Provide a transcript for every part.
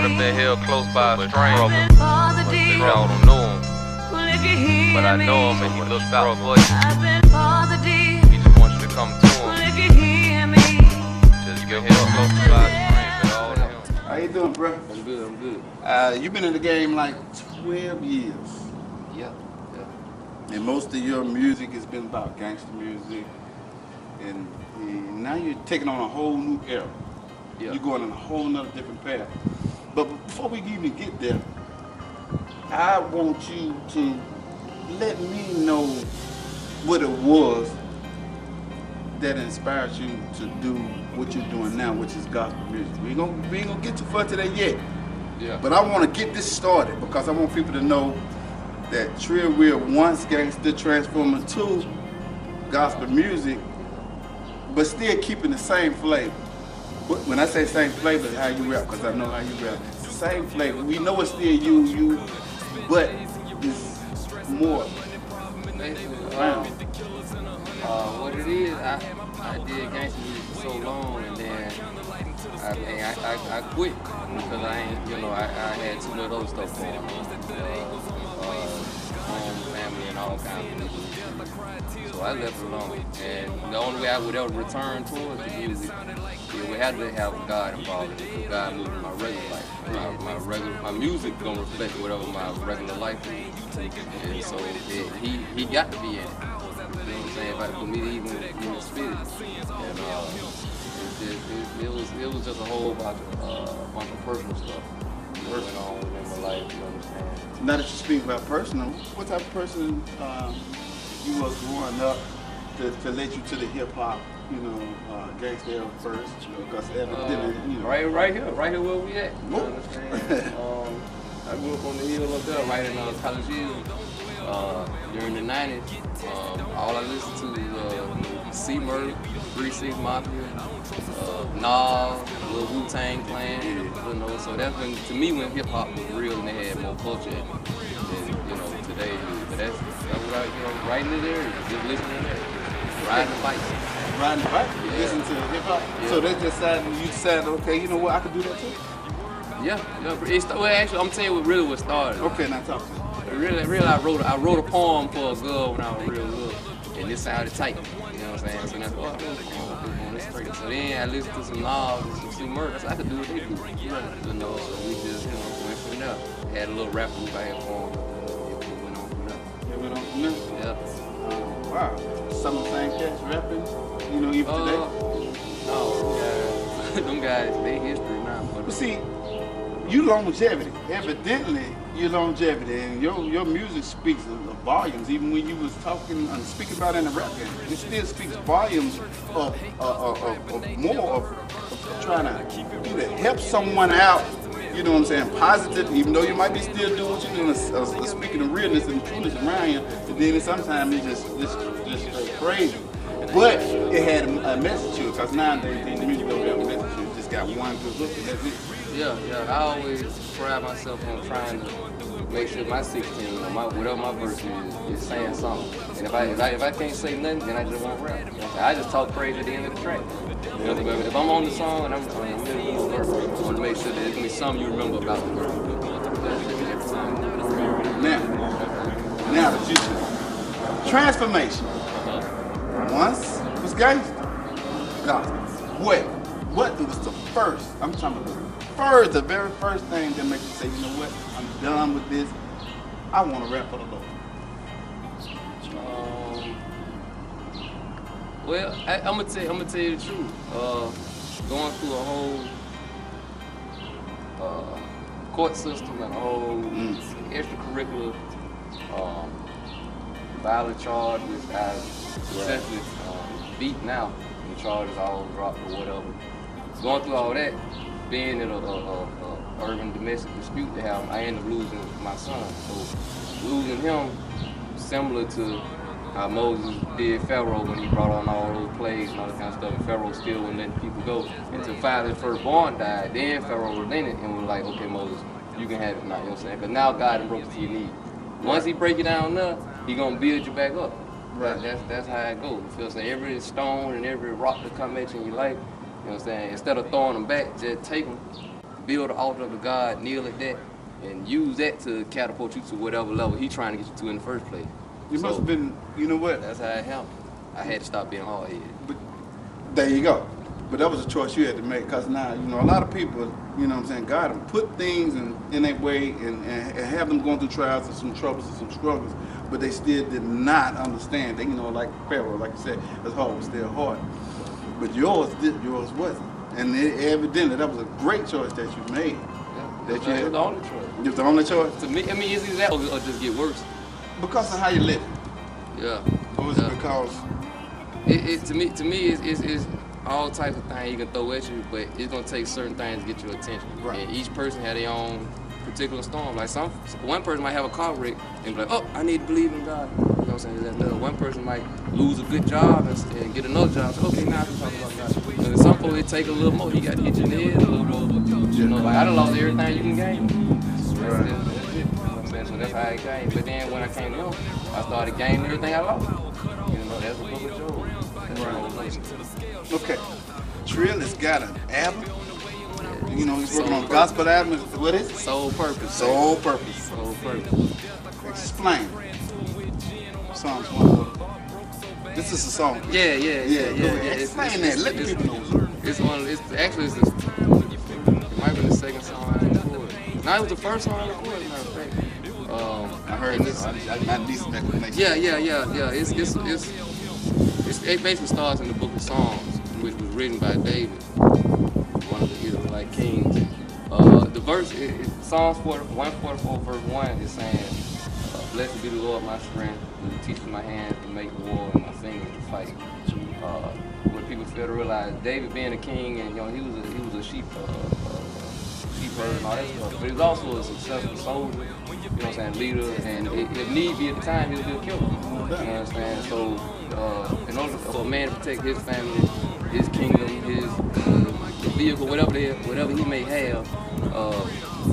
might have been held close by a stranger, but they all don't know him. But I know him and he looks out for you. He just wants you to come to him. Just get held close by a stranger, all them. How you doing, bro? I'm good, I'm good. You've been in the game like 12 years. Yeah. And most of your music has been about gangster music. And now you're taking on a whole new era. Yeah. You're going on a whole nother different path. But before we even get there, I want you to let me know what it was that inspired you to do what you're doing now, which is gospel music. We ain't gonna get too far to that yet. Yeah. But I want to get this started because I want people to know that Trill Will once gangster transforming to gospel music, but still keeping the same flavor. When I say same flavor, it's how you rap, because I know how you rap. It's the same flavor. We know it's still you, but it's more around. What it is, I did gangster music for so long, and then I quit because I ain't, I had too much other stuff going on. Home, family, and all kinds of things. So I left it alone. And the only way I would ever return towards the music, we had to have God involved in it, because God moved in my regular life. My music gonna reflect whatever my regular life is. And so he got to be in it. You know what I'm saying? For me to even spit it. And it was just a whole bunch of personal stuff going on within my life, you understand? Now that you speak about personal, what type of person you was growing up to lead you to the hip hop, gangsta era first? Because evidently, right here where we at. You understand? I grew up on the hill up there, right in College Hill. During the 90s, all I listened to was C-Murder, 3-6 Mafia, Nas, little Wu-Tang Clan, so that's when, to me, when hip-hop was real and they had more culture than, today. But that's what I, right in this area, just listening to that, riding the bike. Riding the bike? Yeah. Listen to hip-hop? Yeah. So you decided, okay, you know what, I could do that too? Yeah. Well, actually, I'm telling you what started. Okay, now talk to me. Really, I wrote a poem for a girl when I was real little, and it sounded tight. You know what I'm saying? So that's what I wrote a poem. So then I listened to some Nas and some C-Murder. So I could do what they do. So we just, went from there. Had a little rap group I had formed. It went on from there. It went on from there? Yeah. Wow. Some of the same cats rapping, even today? No, them guys, they history now. But see, you longevity. Evidently, your longevity and your music speaks of volumes. Even when you was talking and speaking about it in the rap game, it still speaks volumes of more of trying to either help someone out. You know what I'm saying? Positive, even though you might be still doing what you're doing, speaking of realness and trueness around you. And then sometimes it's just crazy. But it had a message to it, because nowadays the music don't have a message to it. It just got one good hook and that's it. Yeah. I always pride myself on trying to make sure my 16 or whatever my verse is saying something. And if I can't say nothing, then I just won't rap. I just talk crazy at the end of the track. If I'm on the song and I'm in the verse, I want to make sure that there's gonna be something you remember about the verse. Now the future. Transformation. Once was gangster. Gospel. What was the first? I'm talking about the very first thing that makes you say, you know what? I'm done with this. I want to rap for the Lord. Well, I'm gonna tell you the truth. Going through a whole court system and a whole extracurricular violent charge, which I essentially beat now. The charges all dropped or whatever. Going through all that, being in a urban domestic dispute to have, I ended up losing my son. So losing him, similar to how Moses did Pharaoh when he brought on all those plagues and all that kind of stuff, and Pharaoh still wouldn't let people go. Until finally his firstborn died, then Pharaoh relented and was like, okay, Moses, you can have it now, you know what I'm saying? Because now God broke it to your knees. Once he break it down now, he gonna build you back up. Right. That's how it goes. You feel what I'm saying? Every stone and every rock that come at you in your life, you know what I'm saying? Instead of throwing them back, just take them, build an altar to God, kneel at that, and use that to catapult you to whatever level He's trying to get you to in the first place. You must have been, you know what? That's how it happened. I had to stop being hard-headed. But there you go. But that was a choice you had to make, because now, you know, a lot of people, you know what I'm saying, God have put things in their way and have them going through trials and some troubles and some struggles, but they still did not understand. They, you know, like Pharaoh, like you said, his heart was still hard. But yours wasn't. And evidently, that was a great choice that you made. Yeah. That you had. The only choice. It was the only choice? To me, I mean, it's either that or just get worse. Because of how you live. Yeah. Or was it because? To me, it's all types of things you can throw at you, but it's gonna take certain things to get your attention. Right. And each person had their own particular storm. Like one person might have a car wreck and be like, oh, I need to believe in God. You know what I'm saying? Another one person might lose a good job and get another job. So, okay, now I can talk about God. And some folks, it take a little more. You got to hit your head a little more. You know, like I done lost everything you can gain. Right. That's it. You know what I'm saying? So that's how I came. But then when I came home, I started gaining everything I lost. You know, that's the book of Job. Okay. Trill has got an album. You know, he's working on a gospel album. What is it? Sole Purpose. Sole Purpose. Sole Purpose. Explain. Song's one. This is a song. Yeah. Explain that. Let the people know. It might be the second song I recorded. No, it was the first song I recorded, matter of fact. I heard this. Not decent explanation. Yeah. It basically starts in the Book of Psalms, which was written by David, one of the Israelite kings. The verse, Psalms 144, verse 1 is saying, blessed be the Lord my strength, who teaches my hands to make war and my fingers to fight. When people fail to realize, David being a king, and you know, he was a sheep herd and all that stuff, but he was also a successful soldier, you know what I'm saying, leader, and if need be at the time, he was a killer. You know what I'm saying? So, in order for a man to protect his family, his kingdom, his vehicle, whatever he may have,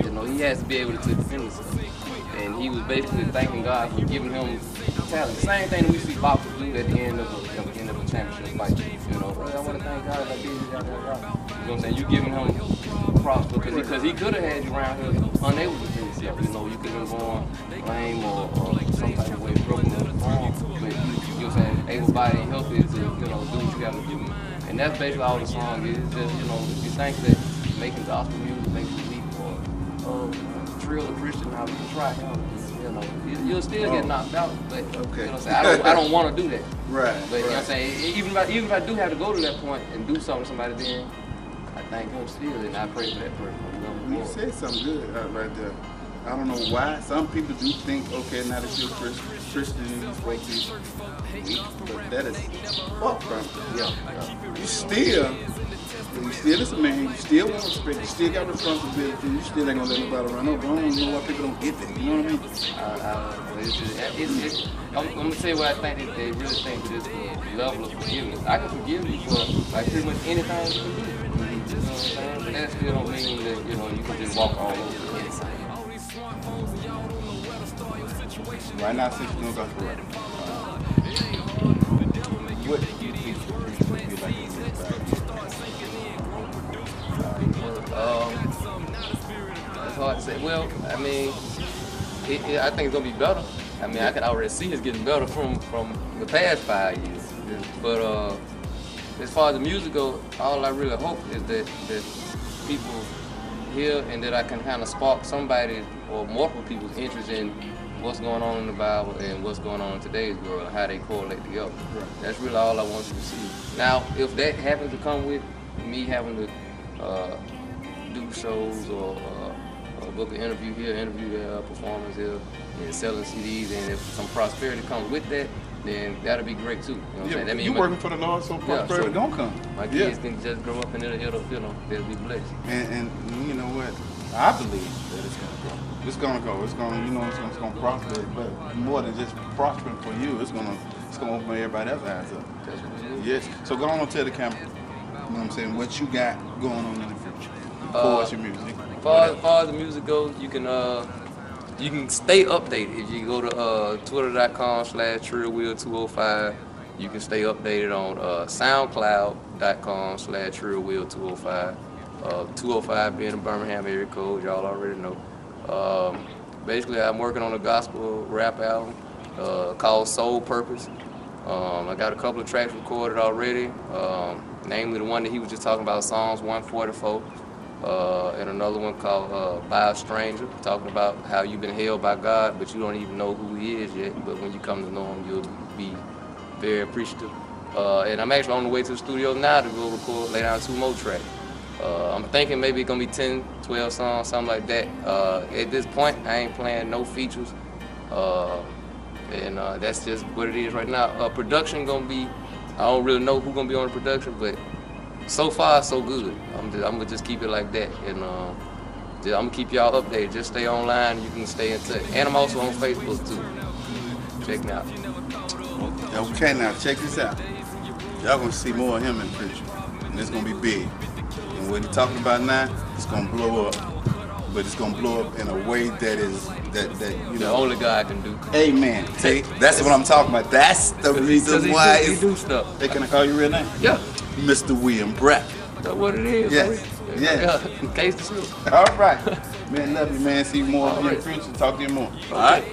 you know, he has to be able to defend himself. And he was basically thanking God for giving him talent. Same thing that we see boxers do at the end of a championship fight. You know, I want to thank God that I beat you. You know what I'm saying? You giving him props because he could have had you around here unable to defend yourself. You know, you could have gone lame or some type of way broken up the arm, but you know what I'm saying, able-bodied and healthy to, you know, do what you got to do. And that's basically all the song is. It's just, you know, if you think that making gospel music makes you weak or Trill a Christian, now you can try, you know, you'll still get knocked out. But you know what I'm saying, I don't want to do that. Right. But you know what I'm saying, even if I do have to go to that point and do something to somebody, then I thank him still, and I pray for that person. You said something good right there. I don't know why. Some people do think, okay, now that you're Christian, you're supposed to be weak, but that is fuck from it. Yeah. You still is a man, you still want respect, you still got responsibility, you still ain't gonna let nobody run over. I don't know why people don't get that, you know what I mean? I'm gonna tell you what I think that they really think that this level of forgiveness. I can forgive you for like pretty much anything you can do. You know what I'm saying? But that still don't mean that, you know, you can just walk all over anything. Right now, since you know Dr. Right, what do you think would be like It's hard to say. Well, I mean, I think it's gonna be better. I mean, I can already see it's getting better from the past 5 years. But as far as the music goes, all I really hope is that people hear and that I can kind of spark somebody or multiple people's interest in what's going on in the Bible and what's going on in today's world, how they correlate together. Right. That's really all I want you to see. Now, if that happens to come with me having to do shows or book an interview here, interview there, performance here, and selling CDs, and if some prosperity comes with that, then that'll be great too. You know what I'm saying? That means you're working for the Lord, so prosperity gonna come. My kids can just grow up and it'll they'll be blessed. And you know what? I believe that it's gonna go. It's gonna go. It's gonna, you know, it's gonna prosper. But more than just prospering for you, it's gonna open everybody else's eyes up. That's what it is. Yes. So go on and tell the camera. You know what I'm saying? What you got going on in the future? For your music. As far as the music goes, you can stay updated. If you go to twitter.com/Trill Will 205, you can stay updated on SoundCloud.com/Trill Will 205. 205 being a Birmingham area code, y'all already know. Basically, I'm working on a gospel rap album called Soul Purpose. I got a couple of tracks recorded already, namely the one that he was just talking about, Psalms 144, and another one called By a Stranger, talking about how you've been held by God, but you don't even know who he is yet, but when you come to know him, you'll be very appreciative. And I'm actually on the way to the studio now to go record, lay down 2 more tracks. I'm thinking maybe it's gonna be 10, 12 songs, something like that. At this point, I ain't playing no features. And that's just what it is right now. Production gonna be, I don't really know who's gonna be on the production, but so far so good. I'm gonna just keep it like that, and I'm gonna keep y'all updated. Just stay online, you can stay in touch. And I'm also on Facebook too. Check me out. Okay, now check this out. Y'all gonna see more of him in the future, and it's gonna be big. And what he's talking about now, it's gonna blow up. But it's gonna blow up in a way that is that you know. Only God can do. Amen. See, that's what I'm talking about. That's the reason why he do stuff. Hey, can I call you real name? Yeah. Mr. William Brack. That's what it is. Yes. Yes. In case the truth. All right. Man, love you, man. See you more in the future. Talk to you more. All right.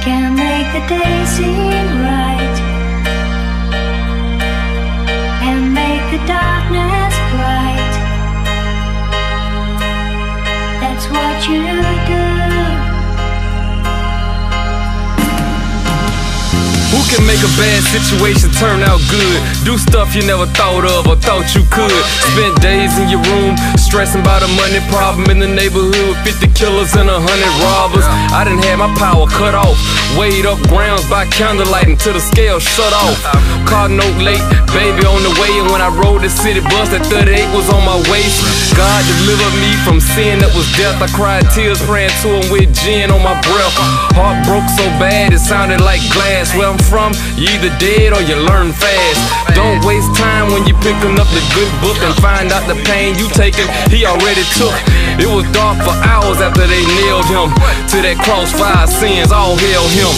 Can make the day seem right and make the darkness bright. That's what you do. Who can make a bad situation turn out good? Do stuff you never thought of or thought you could. Spent days in your room stressing about a money problem in the neighborhood with 50 killers and 100 robbers. I done had my power cut off, weighed up grounds by candlelight until the scale shut off. Car note late, baby on the way, and when I rode the city bus, that 38 was on my waist. God delivered me from sin that was death. I cried tears praying to him with gin on my breath. Heart broke so bad it sounded like glass. Where I'm from, you either dead or you learn fast. Don't waste time when you picking up the good book and find out the pain you taking he already took. It was dark for hours after they nailed him to that cross, 5 sins, all hail him.